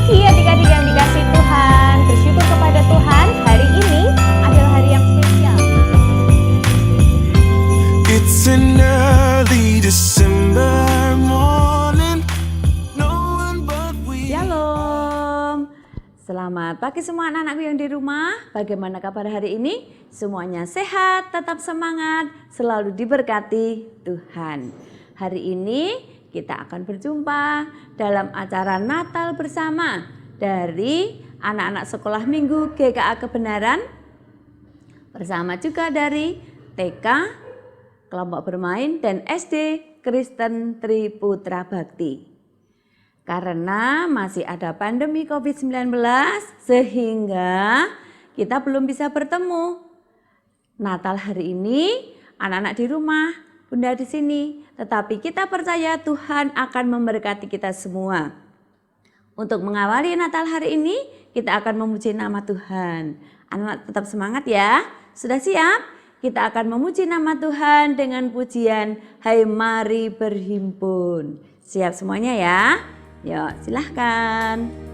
Iya adik-adik yang dikasih Tuhan, bersyukur kepada Tuhan, hari ini adalah hari yang spesial. It's an early December morning. No one but we. Shalom. Selamat pagi semua anak-anakku yang di rumah. Bagaimana kabar hari ini? Semuanya sehat, tetap semangat, selalu diberkati Tuhan. Hari ini kita akan berjumpa dalam acara Natal bersama dari anak-anak sekolah minggu GKA Kebenaran, bersama juga dari TK, kelompok bermain, dan SD Kristen Triputra Bakti. Karena masih ada pandemi COVID-19 sehingga kita belum bisa bertemu. Natal hari ini anak-anak di rumah, Bunda di sini, tetapi kita percaya Tuhan akan memberkati kita semua. Untuk mengawali Natal hari ini, kita akan memuji nama Tuhan. Anak-anak tetap semangat ya. Sudah siap? Kita akan memuji nama Tuhan dengan pujian Hai Mari Berhimpun. Siap semuanya ya? Yuk silahkan.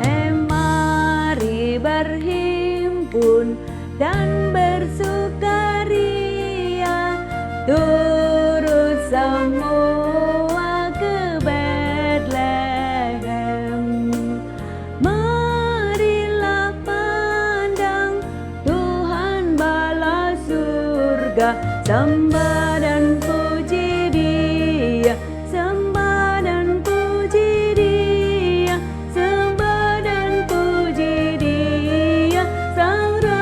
Hai mari berhimpun dan bersukaria, turut semua ke Betlehem. Marilah pandang Tuhan bala surga, sembah dan puji Dia, sembah dan puji Dia, sembah dan puji Dia, Sang Raja.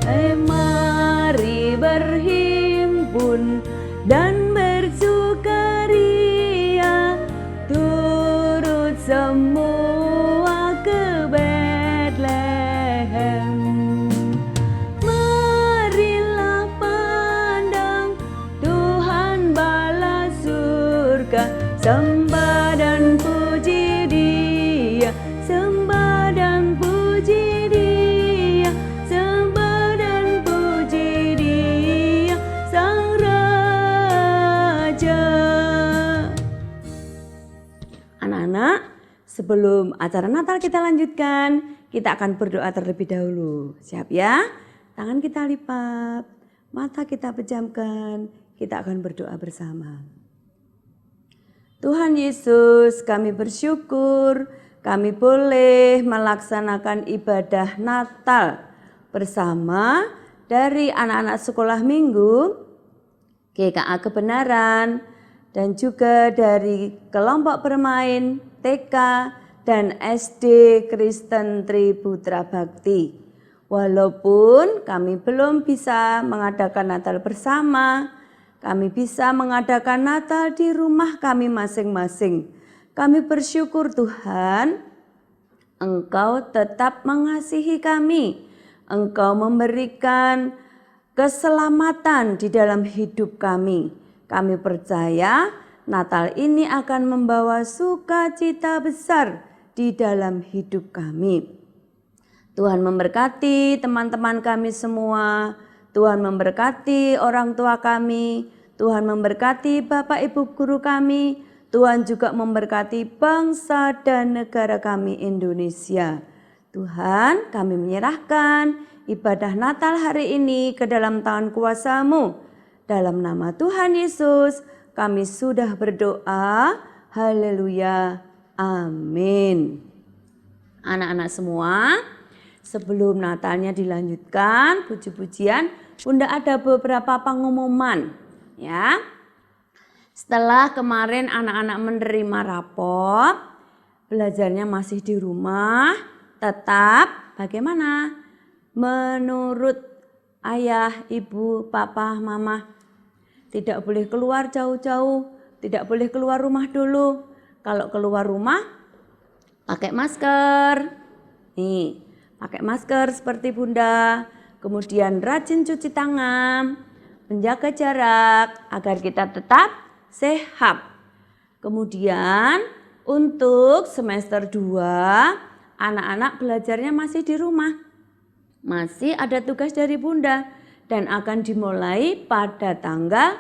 Hai mari berhimpun dan bersukaria, turut semua ke Betlehem. Marilah pandang Tuhan bala surga, sembah dan puji Dia, sembah dan puji Dia, sembah dan puji Dia, Sang Raja. Anak-anak, sebelum acara Natal kita lanjutkan, kita akan berdoa terlebih dahulu. Siap ya? Tangan kita lipat, mata kita pejamkan, kita akan berdoa bersama. Tuhan Yesus, kami bersyukur kami boleh melaksanakan ibadah Natal bersama dari anak-anak sekolah minggu GKA Kebenaran dan juga dari kelompok bermain TK dan SD Kristen Triputra Bakti. Walaupun kami belum bisa mengadakan Natal bersama, kami bisa mengadakan Natal di rumah kami masing-masing. Kami bersyukur Tuhan, Engkau tetap mengasihi kami. Engkau memberikan keselamatan di dalam hidup kami. Kami percaya Natal ini akan membawa sukacita besar di dalam hidup kami. Tuhan memberkati teman-teman kami semua. Tuhan memberkati orang tua kami. Tuhan memberkati Bapak Ibu guru kami. Tuhan juga memberkati bangsa dan negara kami Indonesia. Tuhan, kami menyerahkan ibadah Natal hari ini ke dalam tangan kuasa-Mu. Dalam nama Tuhan Yesus, kami sudah berdoa. Haleluya. Amin. Anak-anak semua, sebelum Natalnya dilanjutkan, puji-pujian, Bunda ada beberapa pengumuman. Ya. Setelah kemarin anak-anak menerima rapot, belajarnya masih di rumah, tetap bagaimana? Menurut ayah, ibu, papa, mama, tidak boleh keluar jauh-jauh, tidak boleh keluar rumah dulu. Kalau keluar rumah, pakai masker. Nih, pakai masker seperti Bunda. Kemudian rajin cuci tangan, menjaga jarak agar kita tetap sehat. Kemudian untuk semester 2 anak-anak belajarnya masih di rumah. Masih ada tugas dari Bunda dan akan dimulai pada tanggal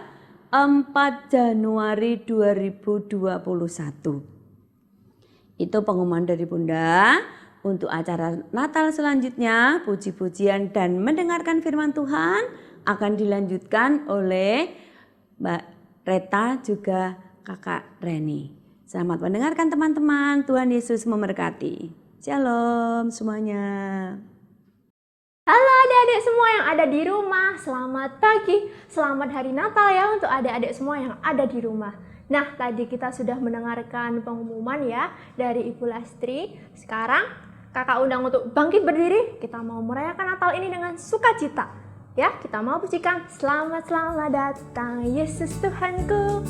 4 Januari 2021. Itu pengumuman dari Bunda. Untuk acara Natal selanjutnya, puji-pujian dan mendengarkan firman Tuhan akan dilanjutkan oleh Mbak Reta juga Kakak Reni. Selamat mendengarkan teman-teman, Tuhan Yesus memberkati. Shalom semuanya. Halo adik-adik semua yang ada di rumah, selamat pagi, selamat hari Natal ya untuk adik-adik semua yang ada di rumah. Nah, tadi kita sudah mendengarkan pengumuman ya dari Ibu Lastri. Sekarang kakak undang untuk bangkit berdiri, kita mau merayakan Natal ini dengan sukacita. Ya, kita mau pujikan selamat datang Yesus Tuhanku.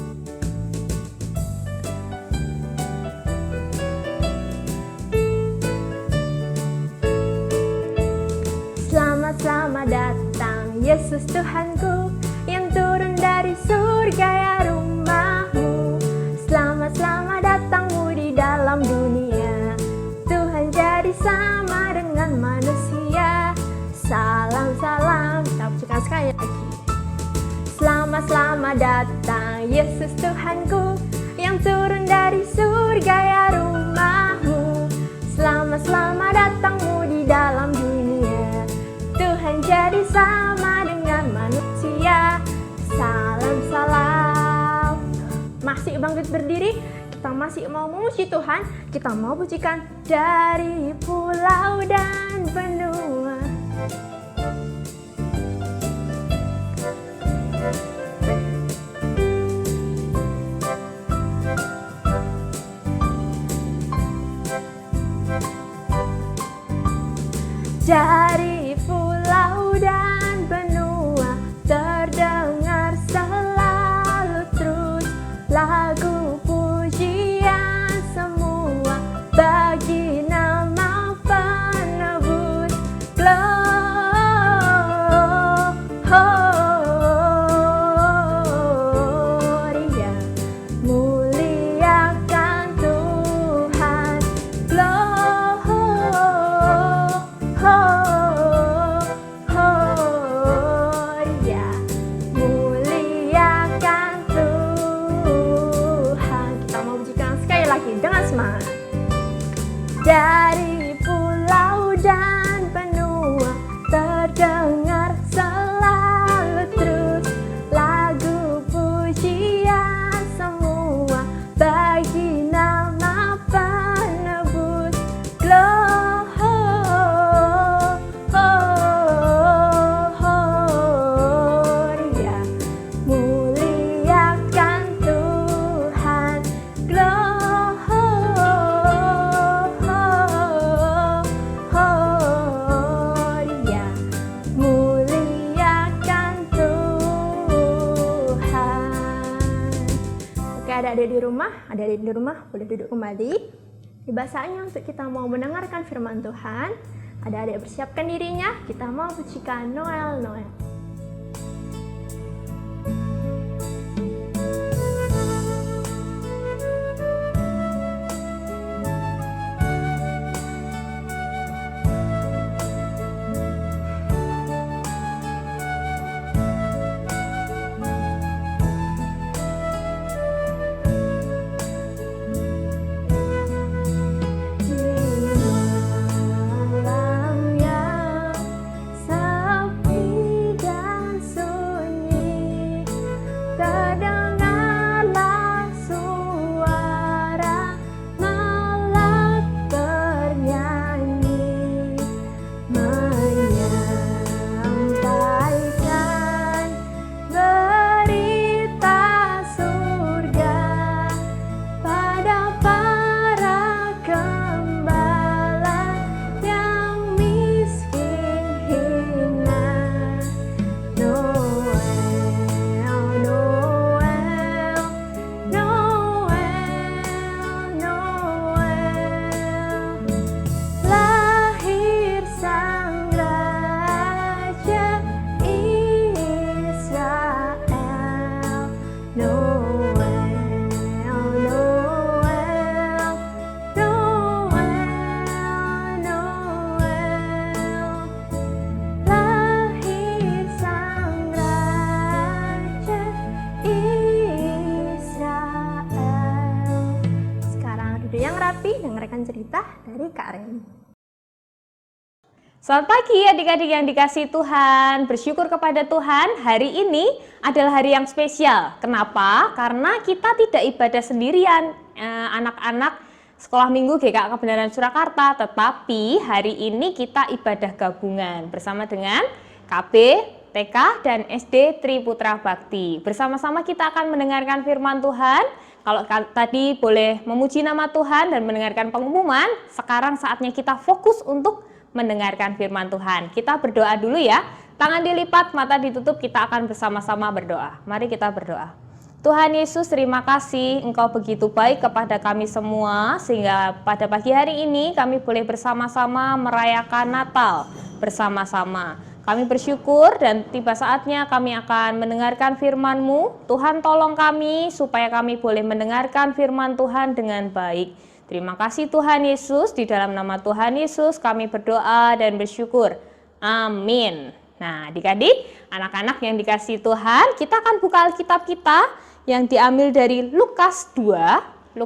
Selamat datang Yesus Tuhanku yang turun dari surga ya rumahmu. Selamat datangmu di dalam dunia. Tuhan jadi sama dengan manusia. Salam, kita pujikan sekali lagi. Selamat datang Yesus Tuhanku yang turun dari surga ya rumahmu. Selamat datangmu di dalam dunia. Tuhan jadi sama dengan manusia. Salam. Masih bangkit berdiri, kita masih mau memuji Tuhan. Kita mau pujikan dari pulau dan benua. Dari pulau dan benua terdengar selalu terus lagu pujian semua bagi nama penebus. Gloria, muliakan Tuhan. Gloria, muliakan Tuhan. Kita mau pujikan sekali lagi dengan semangat. Dari pulau dan benua terdengar selalu terus lagu pujian semua bagi nama penebus. Gloria, muliakan Tuhan. Gloria, muliakan Tuhan. Oke, adik-adik di rumah boleh duduk kembali. Tiba saatnya untuk kita mau mendengarkan firman Tuhan. Adik-adik bersiapkan dirinya, kita mau pujikan Noel. Malam yang sepi Tetapi dengarkan cerita dari Kak Reni. Selamat pagi adik-adik yang dikasihi Tuhan. Bersyukur kepada Tuhan, hari ini adalah hari yang spesial. Kenapa? Karena kita tidak ibadah sendirian, anak-anak Sekolah Minggu GKK Kebenaran Surakarta, tetapi hari ini kita ibadah gabungan bersama dengan KB, TK, dan SD Tri Putra Bakti. Bersama-sama kita akan mendengarkan firman Tuhan. Kalau tadi boleh memuji nama Tuhan dan mendengarkan pengumuman, sekarang saatnya kita fokus untuk mendengarkan firman Tuhan. Kita berdoa dulu ya. Tangan dilipat, mata ditutup, kita akan bersama-sama berdoa. Mari kita berdoa. Tuhan Yesus, terima kasih Engkau begitu baik kepada kami semua, sehingga pada pagi hari ini kami boleh bersama-sama merayakan Natal bersama-sama. Kami bersyukur dan tiba saatnya kami akan mendengarkan firman-Mu. Tuhan tolong kami supaya kami boleh mendengarkan firman Tuhan dengan baik. Terima kasih Tuhan Yesus, di dalam nama Tuhan Yesus kami berdoa dan bersyukur. Amin. Nah, adik-adik, anak-anak yang dikasihi Tuhan, kita akan buka Alkitab kita yang diambil dari Lukas 2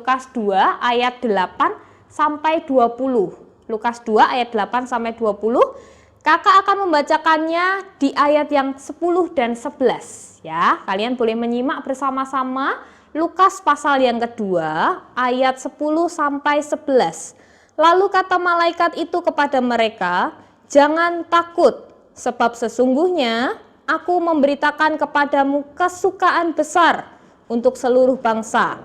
ayat 8 sampai 20. Lukas 2 ayat 8 sampai 20. Kakak akan membacakannya di ayat yang 10 dan 11 ya. Kalian boleh menyimak bersama-sama Lukas pasal yang kedua ayat 10 sampai 11. Lalu kata malaikat itu kepada mereka, "Jangan takut, sebab sesungguhnya aku memberitakan kepadamu kesukaan besar untuk seluruh bangsa.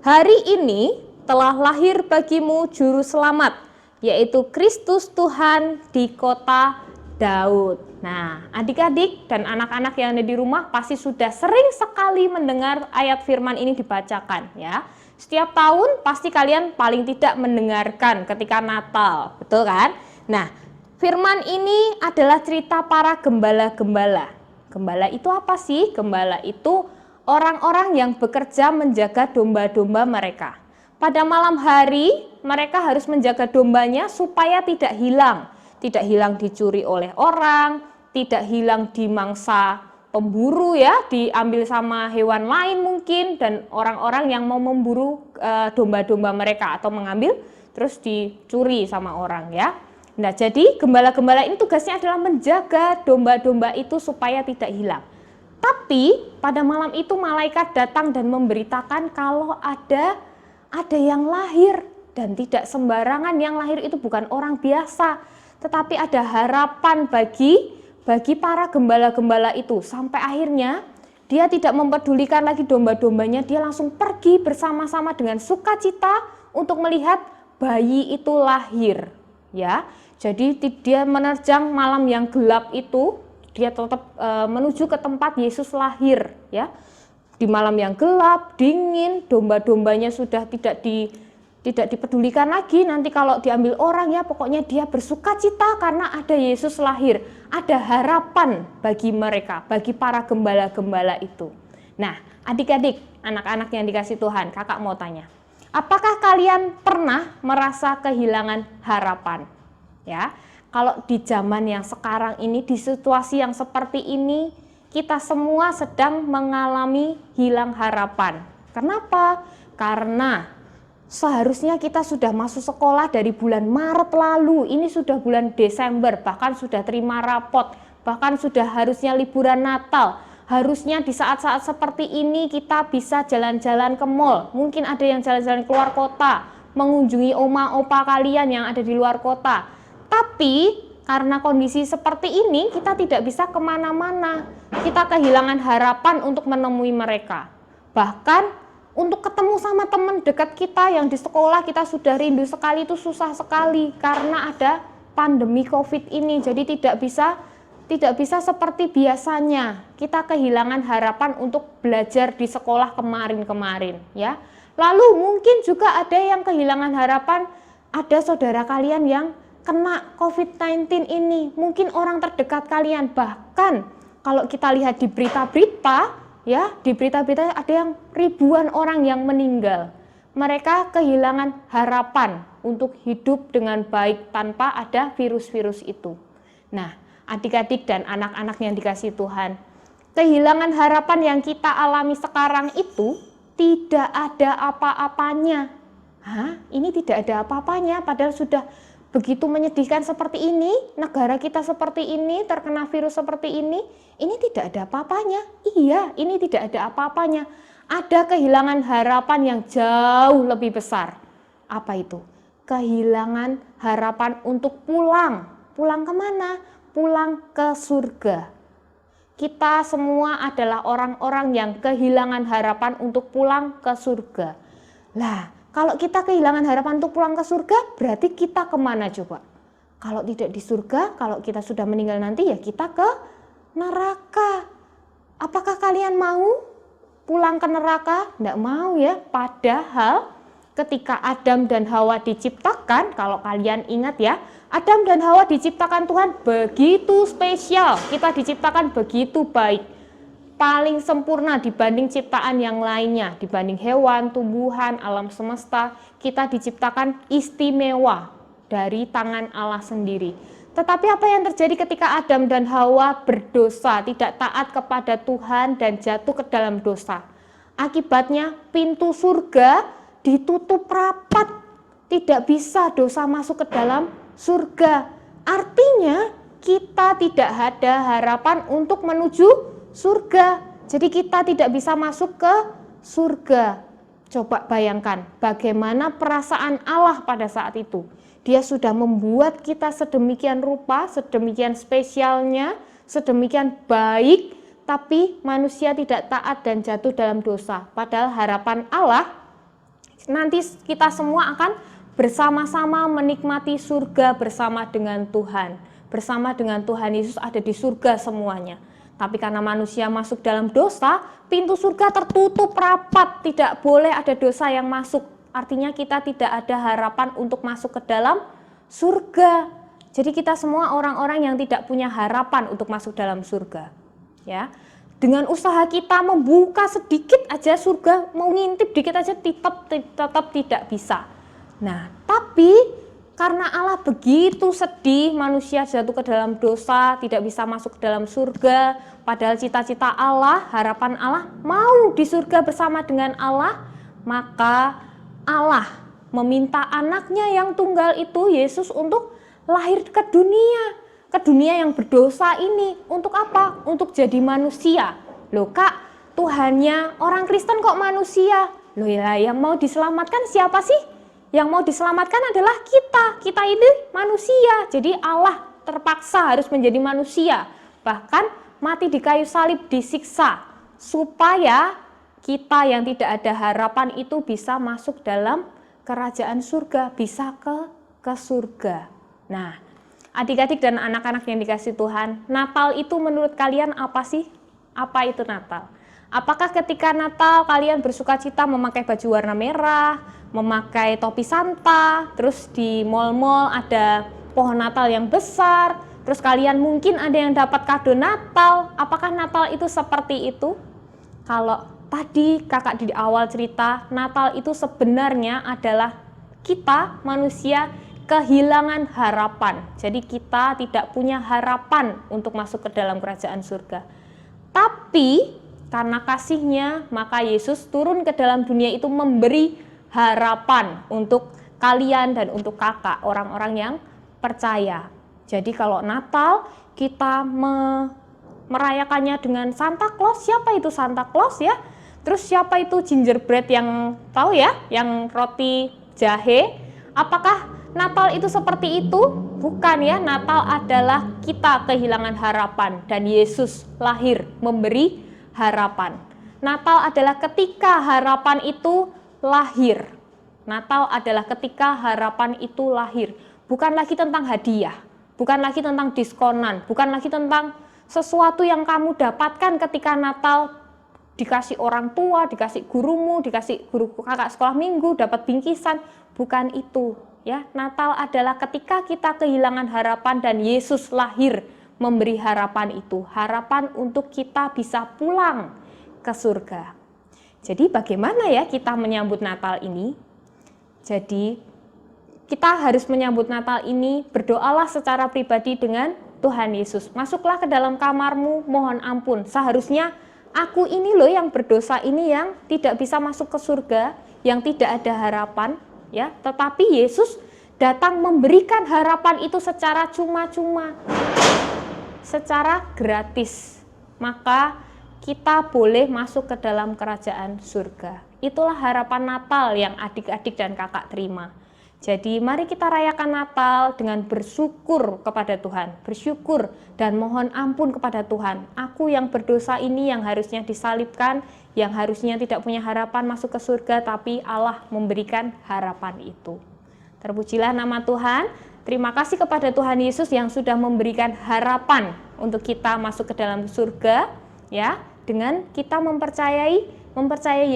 Hari ini telah lahir bagimu juru selamat, yaitu Kristus Tuhan di kota Daud." Nah, adik-adik dan anak-anak yang ada di rumah pasti sudah sering sekali mendengar ayat firman ini dibacakan ya. Setiap tahun pasti kalian paling tidak mendengarkan ketika Natal, betul kan? Nah, firman ini adalah cerita para gembala-gembala. Gembala itu apa sih? Gembala itu orang-orang yang bekerja menjaga domba-domba mereka. Pada malam hari mereka harus menjaga dombanya supaya tidak hilang dicuri oleh orang, tidak hilang dimangsa pemburu ya, diambil sama hewan lain mungkin, dan orang-orang yang mau memburu domba-domba mereka atau mengambil terus dicuri sama orang ya. Nah, jadi gembala-gembala ini tugasnya adalah menjaga domba-domba itu supaya tidak hilang. Tapi pada malam itu malaikat datang dan memberitakan kalau ada yang lahir, dan tidak sembarangan yang lahir itu, bukan orang biasa, tetapi ada harapan bagi para gembala-gembala itu. Sampai akhirnya dia tidak mempedulikan lagi domba-dombanya, dia langsung pergi bersama-sama dengan sukacita untuk melihat bayi itu lahir ya. Jadi dia menerjang malam yang gelap itu, dia tetap menuju ke tempat Yesus lahir ya. Di malam yang gelap, dingin, domba-dombanya sudah tidak dipedulikan lagi nanti kalau diambil orang ya. Pokoknya dia bersukacita karena ada Yesus lahir. Ada harapan bagi mereka, bagi para gembala-gembala itu. Nah, adik-adik, anak-anak yang dikasih Tuhan, kakak mau tanya, apakah kalian pernah merasa kehilangan harapan? Ya, kalau di zaman yang sekarang ini, di situasi yang seperti ini, kita semua sedang mengalami hilang harapan. Kenapa? Karena seharusnya kita sudah masuk sekolah dari bulan Maret lalu, ini sudah bulan Desember, bahkan sudah terima rapot, bahkan sudah harusnya liburan Natal. Harusnya di saat-saat seperti ini kita bisa jalan-jalan ke mall, mungkin ada yang jalan-jalan keluar kota, mengunjungi oma opa kalian yang ada di luar kota. Tapi karena kondisi seperti ini kita tidak bisa kemana-mana, kita kehilangan harapan untuk menemui mereka. Bahkan untuk ketemu sama teman dekat kita yang di sekolah kita sudah rindu sekali, itu susah sekali karena ada pandemi COVID ini. Jadi tidak bisa seperti biasanya. Kita kehilangan harapan untuk belajar di sekolah kemarin ya. Lalu mungkin juga ada yang kehilangan harapan, ada saudara kalian yang kena COVID-19 ini, mungkin orang terdekat kalian. Bahkan kalau kita lihat di berita-berita ya, di berita-berita ada yang ribuan orang yang meninggal. Mereka kehilangan harapan untuk hidup dengan baik tanpa ada virus-virus itu. Nah, adik-adik dan anak-anak yang dikasihi Tuhan, kehilangan harapan yang kita alami sekarang itu tidak ada apa-apanya Hah? Ini tidak ada apa-apanya, padahal sudah begitu menyedihkan seperti ini, negara kita seperti ini, terkena virus seperti ini tidak ada apa-apanya. Iya, ini tidak ada apa-apanya. Ada kehilangan harapan yang jauh lebih besar. Apa itu? Kehilangan harapan untuk pulang. Pulang kemana? Pulang ke surga. Kita semua adalah orang-orang yang kehilangan harapan untuk pulang ke surga. Lah, kalau kita kehilangan harapan untuk pulang ke surga, berarti kita kemana coba? Kalau tidak di surga, kalau kita sudah meninggal nanti ya kita ke neraka. Apakah kalian mau pulang ke neraka? Tidak mau ya. Padahal ketika Adam dan Hawa diciptakan, kalau kalian ingat ya, Adam dan Hawa diciptakan Tuhan begitu spesial. Kita diciptakan begitu baik, paling sempurna dibanding ciptaan yang lainnya, dibanding hewan, tumbuhan, alam semesta. Kita diciptakan istimewa dari tangan Allah sendiri. Tetapi apa yang terjadi ketika Adam dan Hawa berdosa, tidak taat kepada Tuhan dan jatuh ke dalam dosa? Akibatnya pintu surga ditutup rapat, tidak bisa dosa masuk ke dalam surga. Artinya kita tidak ada harapan untuk menuju surga. Jadi kita tidak bisa masuk ke surga. Coba bayangkan bagaimana perasaan Allah pada saat itu. Dia sudah membuat kita sedemikian rupa, sedemikian spesialnya, sedemikian baik, tapi manusia tidak taat dan jatuh dalam dosa. Padahal harapan Allah, nanti kita semua akan bersama-sama menikmati surga bersama dengan Tuhan. Bersama dengan Tuhan Yesus ada di surga semuanya. Tapi karena manusia masuk dalam dosa, pintu surga tertutup rapat, tidak boleh ada dosa yang masuk. Artinya kita tidak ada harapan untuk masuk ke dalam surga. Jadi kita semua orang-orang yang tidak punya harapan untuk masuk dalam surga. Ya, dengan usaha kita membuka sedikit aja surga, mau ngintip dikit aja tetap tidak bisa. Nah, tapi karena Allah begitu sedih manusia jatuh ke dalam dosa, tidak bisa masuk ke dalam surga, padahal cita-cita Allah, harapan Allah mau di surga bersama dengan Allah, maka Allah meminta anaknya yang tunggal itu, Yesus, untuk lahir ke dunia yang berdosa ini. Untuk apa? Untuk jadi manusia. Loh Kak, Tuhannya orang Kristen kok manusia? Loh ya, yang mau diselamatkan siapa sih? Yang mau diselamatkan adalah kita ini manusia. Jadi Allah terpaksa harus menjadi manusia. Bahkan mati di kayu salib, disiksa, supaya kita yang tidak ada harapan itu bisa masuk dalam kerajaan surga, bisa ke surga. Nah, adik-adik dan anak-anak yang dikasihi Tuhan, Natal itu menurut kalian apa sih? Apa itu Natal? Apakah ketika Natal kalian bersukacita memakai baju warna merah, memakai topi Santa, terus di mal-mal ada pohon Natal yang besar, terus kalian mungkin ada yang dapat kado Natal? Apakah Natal itu seperti itu? Kalau tadi kakak di awal cerita, Natal itu sebenarnya adalah kita manusia kehilangan harapan. Jadi kita tidak punya harapan untuk masuk ke dalam kerajaan surga. Tapi karena kasihnya, maka Yesus turun ke dalam dunia itu memberi harapan untuk kalian dan untuk kakak, orang-orang yang percaya. Jadi kalau Natal kita merayakannya dengan Santa Claus. Siapa itu Santa Claus ya? Terus siapa itu gingerbread yang tahu ya, yang roti jahe? Apakah Natal itu seperti itu? Bukan ya, Natal adalah kita kehilangan harapan dan Yesus lahir memberi harapan. Natal adalah ketika harapan itu lahir. Natal adalah ketika harapan itu lahir. Bukan lagi tentang hadiah, bukan lagi tentang diskonan, bukan lagi tentang sesuatu yang kamu dapatkan ketika Natal, dikasih orang tua, dikasih gurumu, dikasih guru kakak sekolah minggu, dapat bingkisan. Bukan itu ya. Natal adalah ketika kita kehilangan harapan dan Yesus lahir memberi harapan itu, harapan untuk kita bisa pulang ke surga. Jadi bagaimana ya kita menyambut Natal ini? Jadi kita harus menyambut Natal ini, berdoalah secara pribadi dengan Tuhan Yesus. Masuklah ke dalam kamarmu, mohon ampun. Seharusnya aku ini loh yang berdosa ini, yang tidak bisa masuk ke surga, yang tidak ada harapan. ya, tetapi Yesus datang memberikan harapan itu secara cuma-cuma, secara gratis. Maka kita boleh masuk ke dalam kerajaan surga. Itulah harapan Natal yang adik-adik dan kakak terima. Jadi mari kita rayakan Natal dengan bersyukur kepada Tuhan, bersyukur dan mohon ampun kepada Tuhan. Aku yang berdosa ini yang harusnya disalibkan, yang harusnya tidak punya harapan masuk ke surga, tapi Allah memberikan harapan itu. Terpujilah nama Tuhan. Terima kasih kepada Tuhan Yesus yang sudah memberikan harapan untuk kita masuk ke dalam surga, ya, dengan kita mempercayai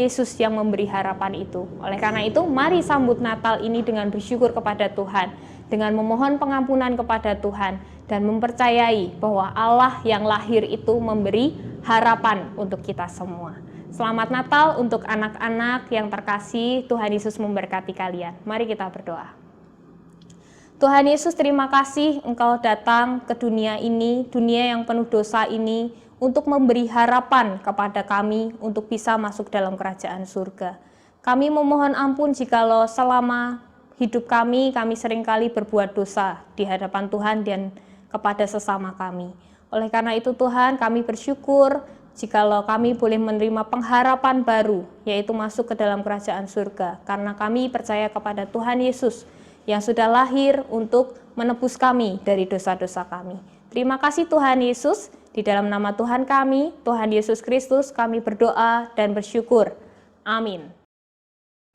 Yesus yang memberi harapan itu. Oleh karena itu, mari sambut Natal ini dengan bersyukur kepada Tuhan, dengan memohon pengampunan kepada Tuhan, dan mempercayai bahwa Allah yang lahir itu memberi harapan untuk kita semua. Selamat Natal untuk anak-anak yang terkasih. Tuhan Yesus memberkati kalian. Mari kita berdoa. Tuhan Yesus, terima kasih Engkau datang ke dunia ini, dunia yang penuh dosa ini, untuk memberi harapan kepada kami untuk bisa masuk dalam kerajaan surga. Kami memohon ampun jikalau selama hidup kami seringkali berbuat dosa di hadapan Tuhan dan kepada sesama kami. Oleh karena itu Tuhan, kami bersyukur jikalau kami boleh menerima pengharapan baru, yaitu masuk ke dalam kerajaan surga, karena kami percaya kepada Tuhan Yesus yang sudah lahir untuk menebus kami dari dosa-dosa kami. Terima kasih Tuhan Yesus, di dalam nama Tuhan kami, Tuhan Yesus Kristus, kami berdoa dan bersyukur. Amin.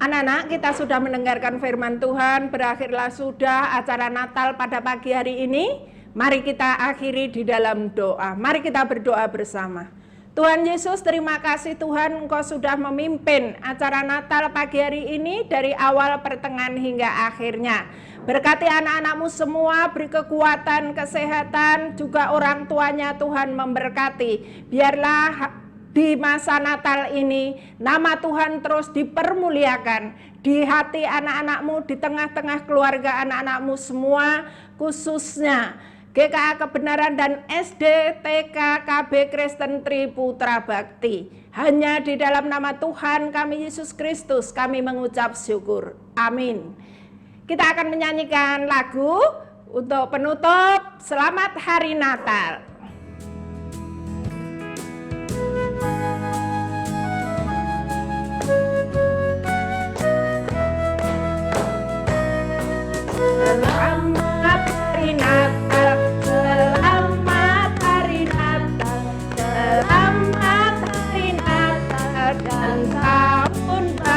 Anak-anak, kita sudah mendengarkan firman Tuhan, berakhirlah sudah acara Natal pada pagi hari ini. Mari kita akhiri di dalam doa. Mari kita berdoa bersama. Tuhan Yesus, terima kasih Tuhan, Engkau sudah memimpin acara Natal pagi hari ini dari awal, pertengahan hingga akhirnya. Berkati anak-anakmu semua, beri kekuatan, kesehatan, juga orang tuanya Tuhan memberkati. Biarlah di masa Natal ini nama Tuhan terus dipermuliakan di hati anak-anakmu, di tengah-tengah keluarga anak-anakmu semua, khususnya GKA Kebenaran dan SD, TK, KB Kristen Tri Putra Bakti. Hanya di dalam nama Tuhan kami Yesus Kristus kami mengucap syukur. Amin. Kita akan menyanyikan lagu untuk penutup. Selamat Hari Natal. Selamat Hari Natal, selamat Hari Natal, selamat Hari Natal dan tahun baru.